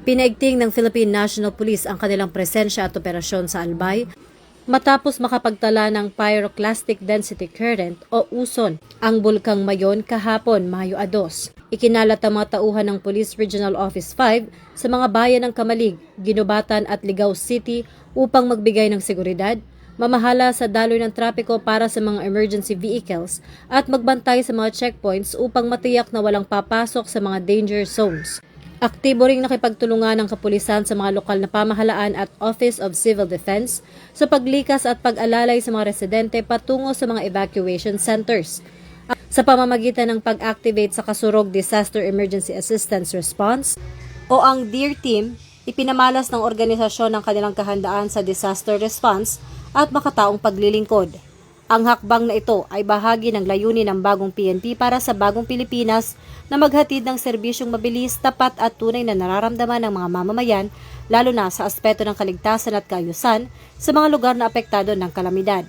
Pinaigting ng Philippine National Police ang kanilang presensya at operasyon sa Albay matapos makapagtala ng pyroclastic density current o uson ang bulkang Mayon kahapon, Mayo 2. Ikinalat ang mga tauhan ng Police Regional Office 5 sa mga bayan ng Kamalig, Ginubatan at Ligao City upang magbigay ng seguridad, mamahala sa daloy ng trapiko para sa mga emergency vehicles at magbantay sa mga checkpoints upang matiyak na walang papasok sa mga danger zones. Aktibo ring nakipagtulungan ng kapulisan sa mga lokal na pamahalaan at Office of Civil Defense sa paglikas at pag-alalay sa mga residente patungo sa mga evacuation centers. Sa pamamagitan ng pag-activate sa Kasurog Disaster Emergency Assistance Response o ang DEAR Team, ipinamalas ng organisasyon ng kanilang kahandaan sa disaster response at makataong paglilingkod. Ang hakbang na ito ay bahagi ng layunin ng bagong PNP para sa bagong Pilipinas na maghatid ng serbisyong mabilis, tapat at tunay na nararamdaman ng mga mamamayan, lalo na sa aspeto ng kaligtasan at kaayusan sa mga lugar na apektado ng kalamidad.